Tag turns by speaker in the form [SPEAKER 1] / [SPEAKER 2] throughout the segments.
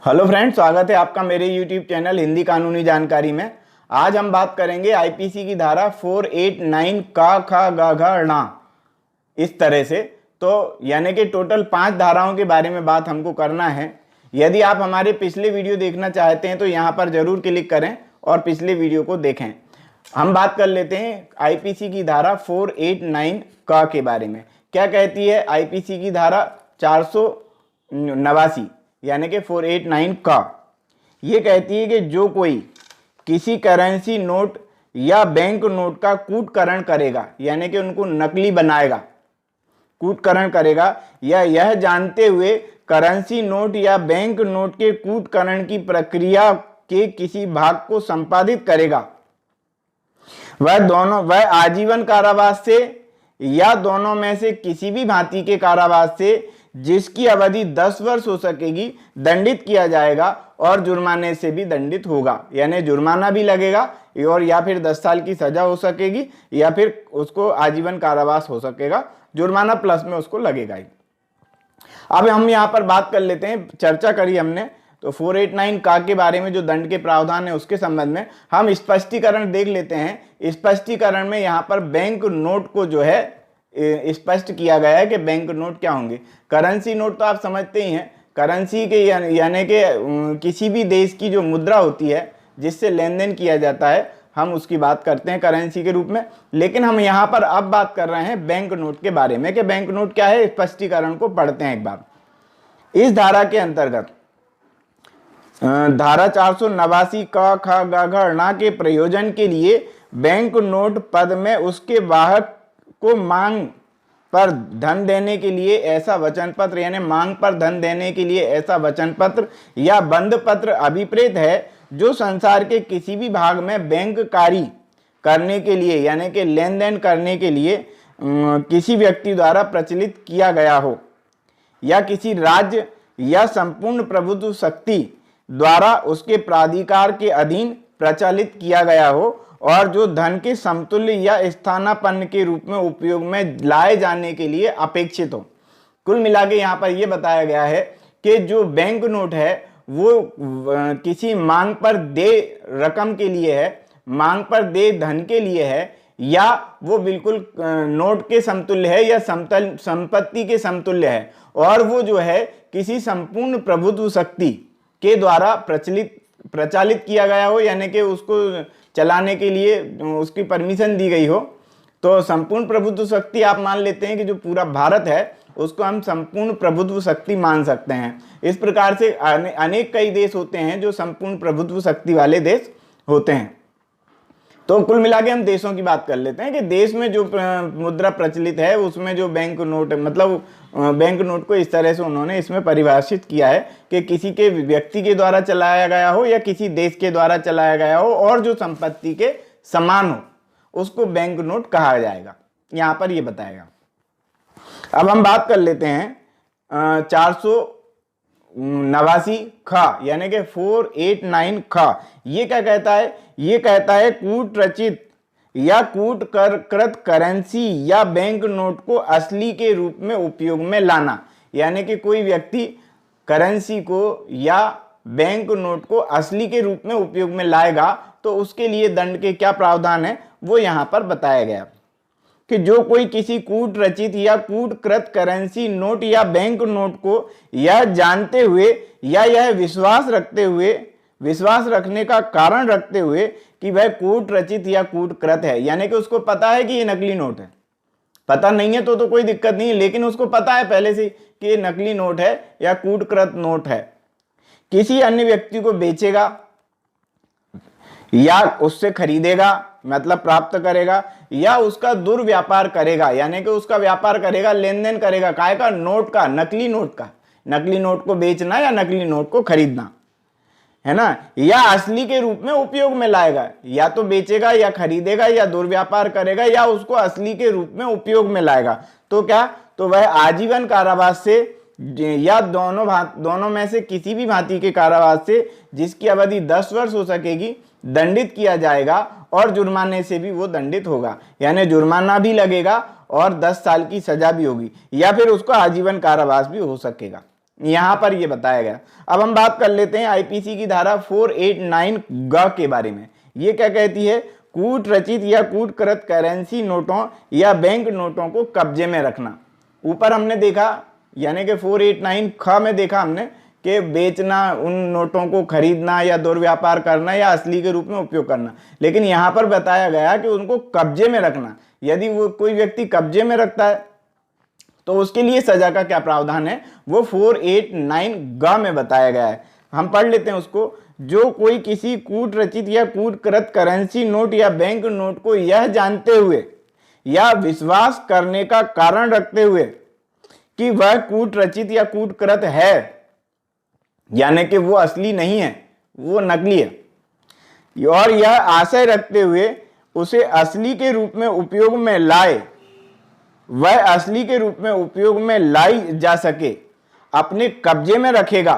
[SPEAKER 1] Hello friends, स्वागत है आपका मेरे यूट्यूब चैनल हिंदी कानूनी जानकारी में। आज हम बात करेंगे आईपीसी की धारा 489 का खा गा घा णा, इस तरह से। तो यानी कि टोटल 5 धाराओं के बारे में बात हमको करना है। यदि आप हमारे पिछले वीडियो देखना चाहते हैं तो यहाँ पर जरूर क्लिक करें और पिछले वीडियो को देखें। हम बात कर लेते हैं आईपीसी की धारा 489 का के बारे में। क्या कहती है आईपीसी की धारा 489 यानी कि 489 का? ये कहती है कि जो कोई किसी करेंसी नोट या बैंक नोट का कूटकरण करेगा, यानी कि उनको नकली बनाएगा, कूटकरण करेगा, या यह जानते हुए करेंसी नोट या बैंक नोट के कूटकरण की प्रक्रिया के किसी भाग को संपादित करेगा, वह आजीवन कारावास से या दोनों में से किसी भी भांति के कारावास से, जिसकी अवधि 10 वर्ष हो सकेगी, दंडित किया जाएगा और जुर्माने से भी दंडित होगा। यानी जुर्माना भी लगेगा और या फिर 10 साल की सजा हो सकेगी या फिर उसको आजीवन कारावास हो सकेगा, जुर्माना प्लस में उसको लगेगा ही। अब हम यहाँ पर बात कर लेते हैं, चर्चा करी हमने तो 489 का के बारे में जो दंड के प्रावधान है उसके संबंध में हम स्पष्टीकरण देख लेते हैं। स्पष्टीकरण में यहाँ पर बैंक नोट को जो है स्पष्ट किया गया है कि बैंक नोट क्या होंगे। करेंसी नोट तो आप समझते ही हैं, करेंसी के यानी कि किसी भी देश की जो मुद्रा होती है जिससे लेन देन किया जाता है, हम उसकी बात करते हैं करेंसी के रूप में। लेकिन हम यहाँ पर अब बात कर रहे हैं बैंक नोट के बारे में कि बैंक नोट क्या है। स्पष्टीकरण को पढ़ते हैं एक बार। इस धारा के अंतर्गत धारा 489 का खा गा घा णा के प्रयोजन के लिए बैंक नोट पद में उसके वाहक को मांग पर धन देने के लिए ऐसा वचन पत्र, यानी मांग पर धन देने के लिए ऐसा वचन पत्र या बंध पत्र अभिप्रेत है जो संसार के किसी भी भाग में बैंक कारी करने के लिए, यानी कि लेन देन करने के लिए किसी व्यक्ति द्वारा प्रचलित किया गया हो, या किसी राज्य या संपूर्ण प्रभुत्व शक्ति द्वारा उसके प्राधिकार के अधीन प्रचलित किया गया हो, और जो धन के समतुल्य या स्थानापन्न के रूप में उपयोग में लाए जाने के लिए अपेक्षित हो। कुल मिला के यहाँ पर यह बताया गया है कि जो बैंक नोट है वो किसी मांग पर दे रकम के लिए है, मांग पर दे धन के लिए है, या वो बिल्कुल नोट के समतुल्य है या संपत्ति के समतुल्य है, और वो जो है किसी संपूर्ण प्रभुत्व शक्ति के द्वारा प्रचलित किया गया हो, यानी कि उसको चलाने के लिए उसकी परमिशन दी गई हो। तो संपूर्ण प्रभुत्व शक्ति आप मान लेते हैं कि जो पूरा भारत है उसको हम संपूर्ण प्रभुत्व शक्ति मान सकते हैं। इस प्रकार से अनेक कई देश होते हैं जो संपूर्ण प्रभुत्व शक्ति वाले देश होते हैं। तो कुल मिला के हम देशों की बात कर लेते हैं कि देश में जो मुद्रा प्रचलित है उसमें जो बैंक नोट, मतलब बैंक नोट को इस तरह से उन्होंने इसमें परिभाषित किया है कि किसी के व्यक्ति के द्वारा चलाया गया हो या किसी देश के द्वारा चलाया गया हो और जो संपत्ति के समान हो, उसको बैंक नोट कहा जाएगा। यहाँ पर ये बताएगा। अब हम बात कर लेते हैं 489 खा, यानी कि 489 खा। ये क्या कहता है? ये कहता है कूट रचित या कूट कृत करेंसी या बैंक नोट को असली के रूप में उपयोग में लाना। यानी कि कोई व्यक्ति करेंसी को या बैंक नोट को असली के रूप में उपयोग में लाएगा तो उसके लिए दंड के क्या प्रावधान है वो यहाँ पर बताया गया कि जो कोई किसी कूट रचित या कूट कृत करेंसी नोट या बैंक नोट को यह जानते हुए या यह विश्वास रखने का कारण रखते हुए कि वह कूट रचित या कूट कृत है, यानी कि उसको पता है कि ये नकली नोट है। पता नहीं है तो कोई दिक्कत नहीं है, लेकिन उसको पता है पहले से कि ये नकली नोट है या कूटकृत नोट है, किसी अन्य व्यक्ति को बेचेगा या उससे खरीदेगा, मतलब प्राप्त करेगा, या उसका दुर्व्यापार करेगा, यानी कि उसका व्यापार करेगा, लेन देन करेगा, काय का? नोट का, नकली नोट का। नकली नोट को बेचना या नकली नोट को खरीदना है ना, या असली के रूप में उपयोग में लाएगा, या तो बेचेगा या खरीदेगा या दुर्व्यापार करेगा या उसको असली के रूप में उपयोग में लाएगा, तो क्या? तो वह आजीवन कारावास से या दोनों में से किसी भी भांति के कारावास से, जिसकी अवधि 10 वर्ष हो सकेगी, दंडित किया जाएगा और जुर्माने से भी वो दंडित होगा। यानी जुर्माना भी लगेगा और 10 साल की सजा भी होगी, या फिर उसको आजीवन कारावास भी हो सकेगा। यहां पर ये बताया गया। अब हम बात कर लेते हैं आईपीसी की धारा 489 ग के बारे में। ये क्या कहती है? कूट रचित या कूटकृत करेंसी नोटों या बैंक नोटों को कब्जे में रखना। ऊपर हमने देखा, यानी कि 489 ख में देखा हमने कि बेचना, उन नोटों को खरीदना या दुर्व्यापार करना या असली के रूप में उपयोग करना, लेकिन यहां पर बताया गया कि उनको कब्जे में रखना। यदि वो कोई व्यक्ति कब्जे में रखता है तो उसके लिए सजा का क्या प्रावधान है, वो 489 ग में बताया गया है। हम पढ़ लेते हैं उसको। जो कोई किसी कूट रचित या कूटकृत करेंसी नोट या बैंक नोट को यह जानते हुए या विश्वास करने का कारण रखते हुए कि वह कूट रचित या कूटकृत है, यानी कि वो असली नहीं है, वो नकली है, और यह आशय रखते हुए उसे असली के रूप में उपयोग में लाए, वह असली के रूप में उपयोग में लाई जा सके, अपने कब्जे में रखेगा,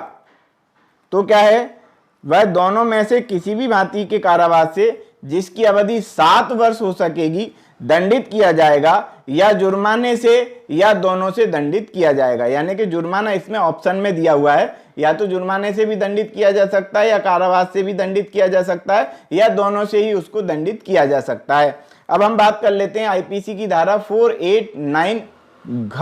[SPEAKER 1] तो क्या है, वह दोनों में से किसी भी भांति के कारावास से जिसकी अवधि 7 वर्ष हो सकेगी दंडित किया जाएगा, या जुर्माने से या दोनों से दंडित किया जाएगा। यानी कि जुर्माना इसमें ऑप्शन में दिया हुआ है, या तो जुर्माने से भी दंडित किया जा सकता है, या कारावास से भी दंडित किया जा सकता है, या दोनों से ही उसको दंडित किया जा सकता है। अब हम बात कर लेते हैं आईपीसी की धारा 489 घ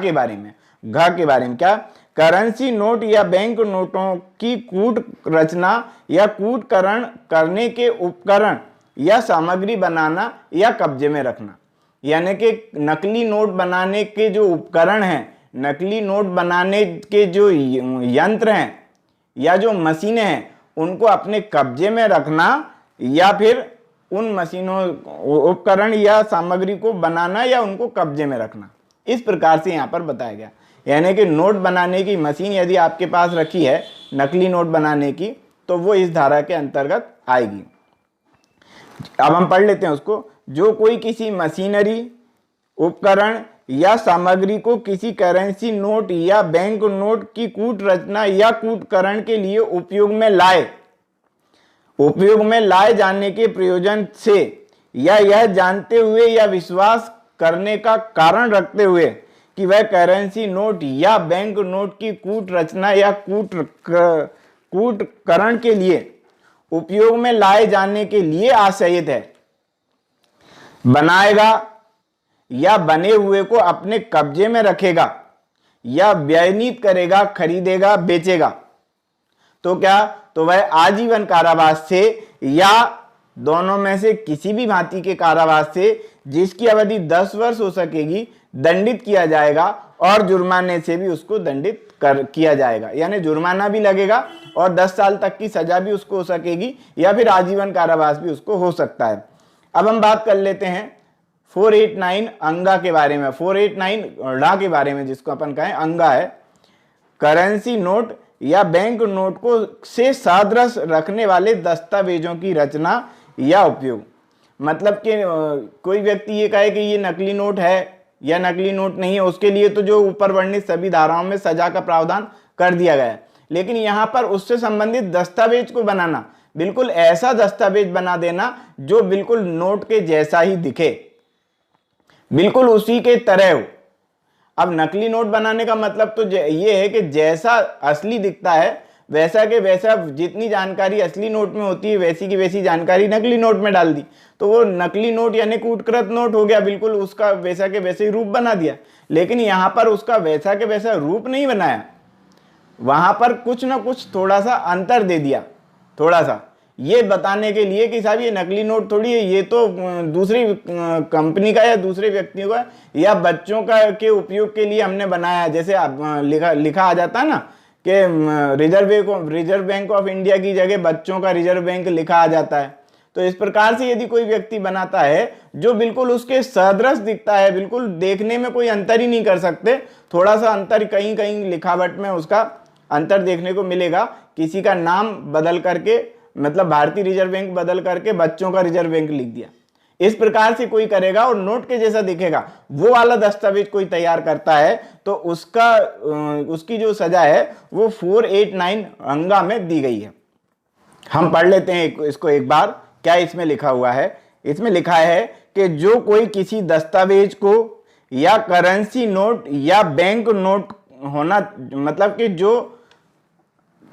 [SPEAKER 1] के बारे में। घ के बारे में क्या? करेंसी नोट या बैंक नोटों की कूट रचना या कूटकरण करने के उपकरण या सामग्री बनाना या कब्जे में रखना। यानी कि नकली नोट बनाने के जो उपकरण हैं, नकली नोट बनाने के जो यंत्र हैं या जो मशीनें हैं, उनको अपने कब्जे में रखना, या फिर उन मशीनों, उपकरण या सामग्री को बनाना या उनको कब्जे में रखना। इस प्रकार से यहाँ पर बताया गया। यानी कि नोट बनाने की मशीन यदि आपके पास रखी है नकली नोट बनाने की, तो वो इस धारा के अंतर्गत आएगी। अब हम पढ़ लेते हैं उसको। जो कोई किसी मशीनरी, उपकरण या सामग्री को किसी करेंसी नोट या बैंक नोट की कूट रचना या कूटकरण के लिए उपयोग में लाए जाने के प्रयोजन से, या यह जानते हुए या विश्वास करने का कारण रखते हुए कि वह करेंसी नोट या बैंक नोट की कूट रचना या कूटकरण के लिए उपयोग में लाए जाने के लिए आशयित है, बनाएगा या बने हुए को अपने कब्जे में रखेगा या व्ययनीत करेगा, खरीदेगा, बेचेगा, तो क्या, तो वह आजीवन कारावास से या दोनों में से किसी भी भांति के कारावास से जिसकी अवधि 10 वर्ष हो सकेगी दंडित किया जाएगा, और जुर्माने से भी उसको दंडित किया जाएगा। यानी जुर्माना भी लगेगा और 10 साल तक की सजा भी उसको हो सकेगी, या फिर आजीवन कारावास भी उसको हो सकता है। अब हम बात कर लेते हैं 489 अंगा के बारे में। 489 ड़ा के बारे में, जिसको अपन कहें अंगा है, करेंसी नोट या बैंक नोट को से सादृश रखने वाले दस्तावेजों की रचना या उपयोग। मतलब कि कोई व्यक्ति ये कहे कि ये नकली नोट है या नकली नोट नहीं है, उसके लिए तो जो ऊपर वर्णित सभी धाराओं में सजा का प्रावधान कर दिया गया है, लेकिन यहाँ पर उससे संबंधित दस्तावेज को बनाना, बिल्कुल ऐसा दस्तावेज बना देना जो बिल्कुल नोट के जैसा ही दिखे, बिल्कुल उसी के तरह हो। अब नकली नोट बनाने का मतलब तो ये है कि जैसा असली दिखता है वैसा के वैसा, जितनी जानकारी असली नोट में होती है वैसी की वैसी जानकारी नकली नोट में डाल दी, तो वो नकली नोट यानी कूटकृत नोट हो गया, बिल्कुल उसका वैसा के वैसे ही रूप बना दिया। लेकिन यहाँ पर उसका वैसा के वैसा रूप नहीं बनाया, वहां पर कुछ ना कुछ थोड़ा सा अंतर दे दिया, थोड़ा सा, ये बताने के लिए कि साहब ये नकली नोट थोड़ी है, ये तो दूसरी कंपनी का या दूसरे व्यक्तियों का या बच्चों का के उपयोग के लिए हमने बनाया। जैसे लिखा आ जाता है ना कि रिजर्व बैंक ऑफ इंडिया की जगह बच्चों का रिजर्व बैंक लिखा आ जाता है। तो इस प्रकार से यदि कोई व्यक्ति बनाता है जो बिल्कुल उसके सदृश दिखता है, बिल्कुल देखने में कोई अंतर ही नहीं कर सकते, थोड़ा सा अंतर कहीं कहीं लिखावट में उसका अंतर देखने को मिलेगा, किसी का नाम बदल करके, मतलब भारतीय रिजर्व बैंक बदल करके बच्चों का रिजर्व बैंक लिख दिया, इस प्रकार से कोई करेगा और नोट के जैसा दिखेगा, वो वाला दस्तावेज कोई तैयार करता है तो उसकी जो सजा है वो 489 अंगा में दी गई है। हम पढ़ लेते हैं इसको एक बार, क्या इसमें लिखा हुआ है। इसमें लिखा है कि जो कोई किसी दस्तावेज को या करेंसी नोट या बैंक नोट होना, मतलब कि जो,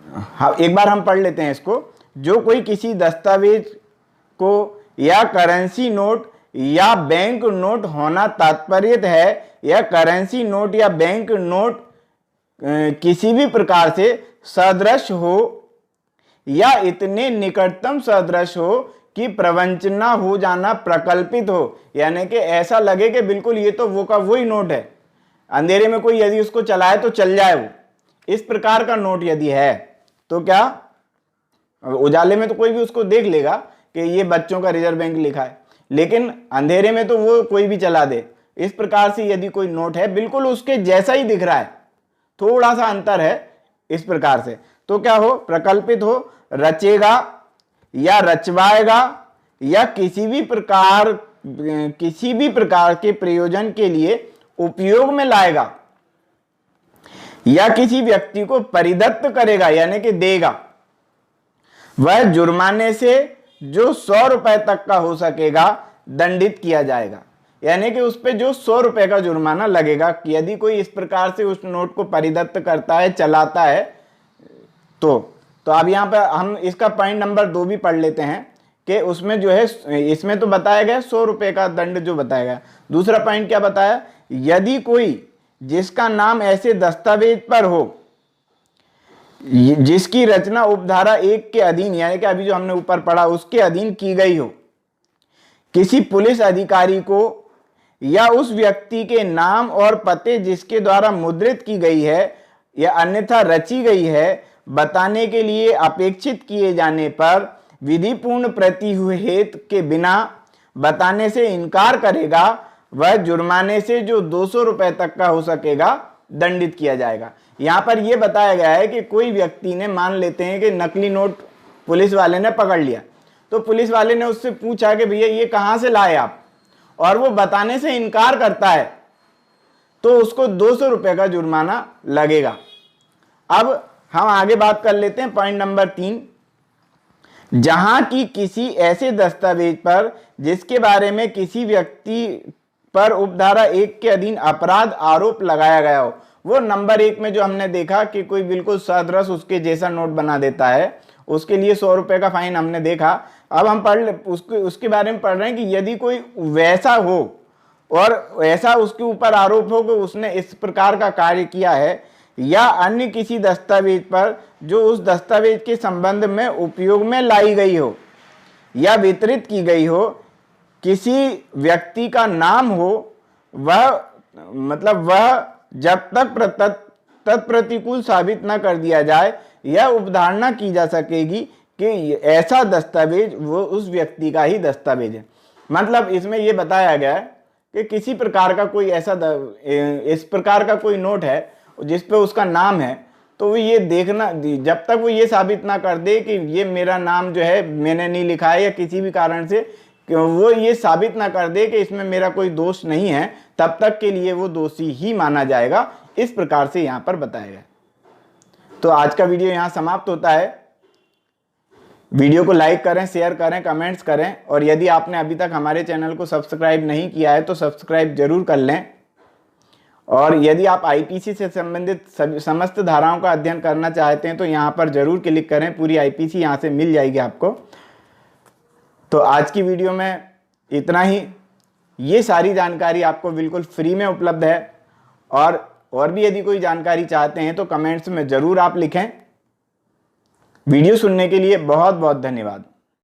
[SPEAKER 1] हाँ एक बार हम पढ़ लेते हैं इसको। जो कोई किसी दस्तावेज को या करेंसी नोट या बैंक नोट होना तात्पर्य है, या करेंसी नोट या बैंक नोट किसी भी प्रकार से सदृश हो या इतने निकटतम सदृश हो कि प्रवंचना हो जाना प्रकल्पित हो, यानी कि ऐसा लगे कि बिल्कुल ये तो वो का वही नोट है, अंधेरे में कोई यदि उसको चलाए तो चल जाए वो, इस प्रकार का नोट यदि है तो क्या, उजाले में तो कोई भी उसको देख लेगा कि ये बच्चों का रिजर्व बैंक लिखा है, लेकिन अंधेरे में तो वो कोई भी चला दे। इस प्रकार से यदि कोई नोट है बिल्कुल उसके जैसा ही दिख रहा है, थोड़ा सा अंतर है इस प्रकार से, तो क्या हो, प्रकल्पित हो, रचेगा या रचवाएगा या किसी भी प्रकार के प्रयोजन के लिए उपयोग में लाएगा, या किसी व्यक्ति को परिदत्त करेगा यानी कि देगा, वह जुर्माने से जो 100 रुपए तक का हो सकेगा दंडित किया जाएगा। यानी कि उस पे जो 100 रुपए का जुर्माना लगेगा यदि कोई इस प्रकार से उस नोट को परिदत्त करता है, चलाता है। तो अब यहाँ पे हम इसका पॉइंट नंबर 2 भी पढ़ लेते हैं कि उसमें जो है, इसमें तो बताया गया 100 रुपए का दंड जो बताया गया। दूसरा पॉइंट क्या बताया, यदि कोई जिसका नाम ऐसे दस्तावेज पर हो जिसकी रचना उपधारा 1 के अधीन, यानी कि अभी जो हमने ऊपर पढ़ा उसके अधीन की गई हो, किसी पुलिस अधिकारी को या उस व्यक्ति के नाम और पते जिसके द्वारा मुद्रित की गई है या अन्यथा रची गई है बताने के लिए अपेक्षित किए जाने पर विधिपूर्ण प्रति हेतु के बिना बताने से इनकार करेगा, वह जुर्माने से जो 200 रुपए तक का हो सकेगा दंडित किया जाएगा। यहां पर यह बताया गया है कि कोई व्यक्ति ने, मान लेते हैं कि नकली नोट पुलिस वाले ने पकड़ लिया, तो पुलिस वाले ने उससे पूछा कि भैया ये कहां से लाए आप, और वो बताने से इनकार करता है तो उसको 200 रुपए का जुर्माना लगेगा। अब हम आगे बात कर लेते हैं पॉइंट नंबर 3, जहां की किसी ऐसे दस्तावेज पर जिसके बारे में किसी व्यक्ति पर उपधारा 1 के अधीन अपराध आरोप लगाया गया हो। वो नंबर 1 में जो हमने देखा कि कोई बिल्कुल सदृश उसके जैसा नोट बना देता है, उसके लिए 100 रुपए का फाइन हमने देखा। अब हम उसके बारे में पढ़ रहे हैं कि यदि कोई वैसा हो और ऐसा उसके ऊपर आरोप हो कि उसने इस प्रकार का कार्य किया है, या अन्य किसी दस्तावेज पर जो उस दस्तावेज के संबंध में उपयोग में लाई गई हो या वितरित की गई हो, किसी व्यक्ति का नाम हो, वह जब तक तत्प्रतिकूल साबित न कर दिया जाए, यह उपधारणा की जा सकेगी कि ऐसा दस्तावेज वो उस व्यक्ति का ही दस्तावेज है। मतलब इसमें यह बताया गया है कि किसी प्रकार का कोई ऐसा इस प्रकार का कोई नोट है जिस पे उसका नाम है, तो वो ये देखना, जब तक वो ये साबित ना कर दे कि ये मेरा नाम जो है मैंने नहीं लिखा है, या किसी भी कारण से वो ये साबित ना कर दे कि इसमें मेरा कोई दोष नहीं है, तब तक के लिए वो दोषी ही माना जाएगा। इस प्रकार से यहाँ पर बताया गया। तो आज का वीडियो यहाँ समाप्त होता है। वीडियो को लाइक करें, शेयर करें, कमेंट्स करें, और यदि आपने अभी तक हमारे चैनल को सब्सक्राइब नहीं किया है तो सब्सक्राइब जरूर कर लें। और यदि आप आईपीसी से संबंधित समस्त धाराओं का अध्ययन करना चाहते हैं तो यहाँ पर जरूर क्लिक करें, पूरी आईपीसी यहाँ से मिल जाएगी आपको। तो आज की वीडियो में इतना ही। ये सारी जानकारी आपको बिल्कुल फ्री में उपलब्ध है, और भी यदि कोई जानकारी चाहते हैं तो कमेंट्स में ज़रूर आप लिखें। वीडियो सुनने के लिए बहुत बहुत धन्यवाद।